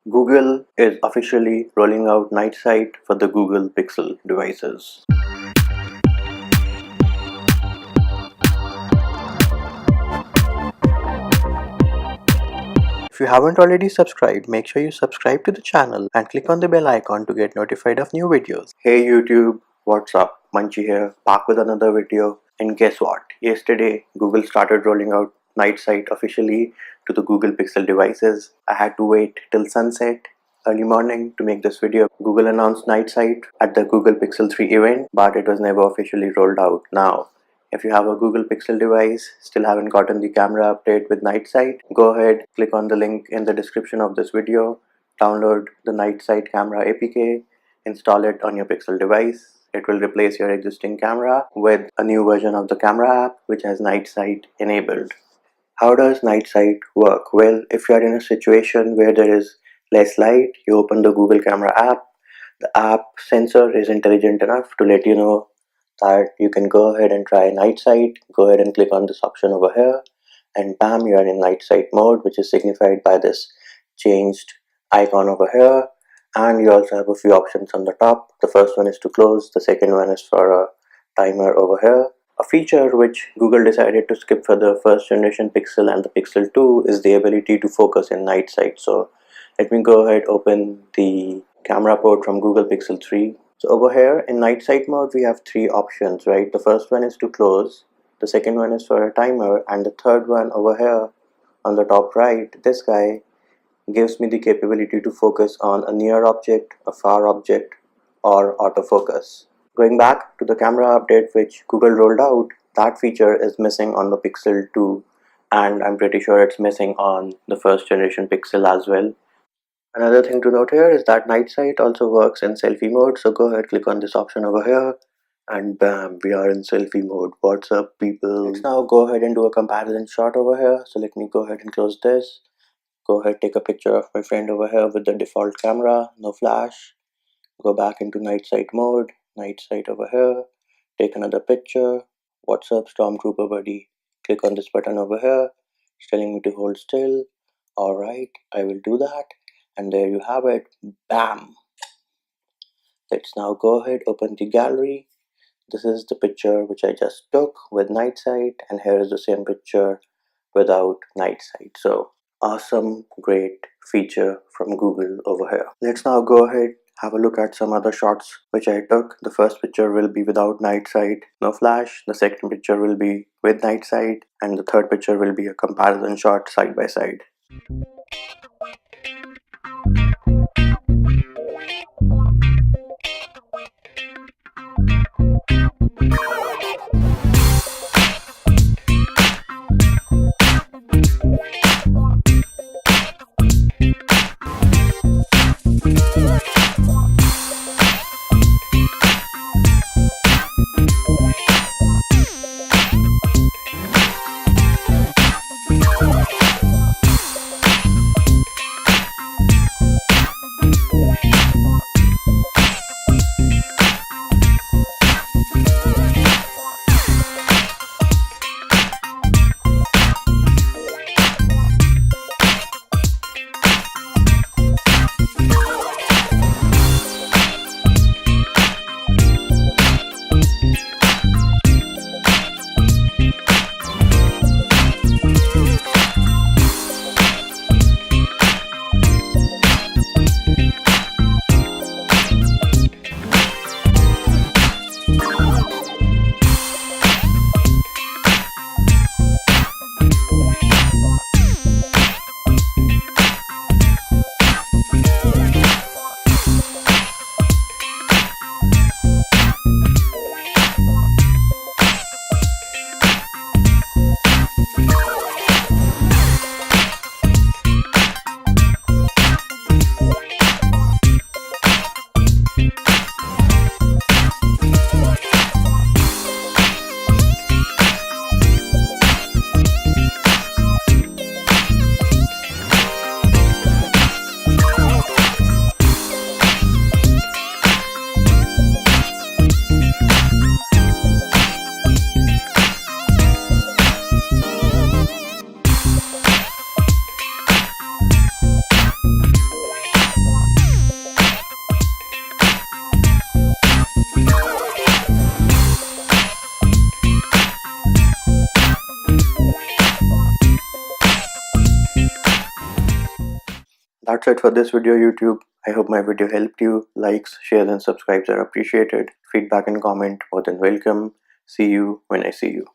Google is officially rolling out night sight for the Google Pixel devices. If you haven't already subscribed, make sure you subscribe to the channel and click on the bell icon to get notified of new videos. Hey YouTube, what's up? Munchie here, back with another video. And guess what? Yesterday, Google started rolling out night sight officially to the Google Pixel devices. I had to wait till sunset, early morning to make this video. Google announced night sight at the Google Pixel 3 event, but it was never officially rolled out. Now, if you have a Google Pixel device, still haven't gotten the camera update with night sight, go ahead, click on the link in the description of this video, download the night sight camera APK, install it on your Pixel device. It will replace your existing camera with a new version of the camera app which has night sight enabled. How does night sight work? Well, if you are in a situation where there is less light, you open the Google camera app. The app sensor is intelligent enough to let you know that you can go ahead and try night sight. Go ahead and click on this option over here, and bam, you are in night sight mode, which is signified by this changed icon over here. And you also have a few options on the top. The first one is to close, the second one is for a timer over here. A feature which Google decided to skip for the first generation Pixel and the Pixel 2 is the ability to focus in night sight. So let me go ahead, open the camera port from Google Pixel 3. So over here in night sight mode, we have three options, right? The first one is to close, the second one is for a timer, and the third one over here on the top right, this guy gives me the capability to focus on a near object, a far object, or autofocus. Going back to the camera update which Google rolled out, that feature is missing on the Pixel 2, and I'm pretty sure it's missing on the first generation Pixel as well. Another thing to note here is that night sight also works in selfie mode, so go ahead, click on this option over here, and bam, we are in selfie mode. What's up, people? Let's now go ahead and do a comparison shot over here. So let me go ahead and close this. Go ahead, take a picture of my friend over here with the default camera, no flash. Go back into night sight mode, night sight over here. Take another picture. What's up, Stormtrooper buddy? Click on this button over here. It's telling me to hold still. Alright, I will do that. And there you have it. Bam! Let's now go ahead, open the gallery. This is the picture which I just took with night sight, and here is the same picture without night sight. So awesome, great feature from Google over here. Let's now go ahead, have a look at some other shots which I took. The first picture will be without night sight, no flash. The second picture will be with night sight, and the third picture will be a comparison shot side by side. That's it for this video, YouTube. I hope my video helped you. Likes, shares and subscribes are appreciated. Feedback and comment more than welcome. See you when I see you.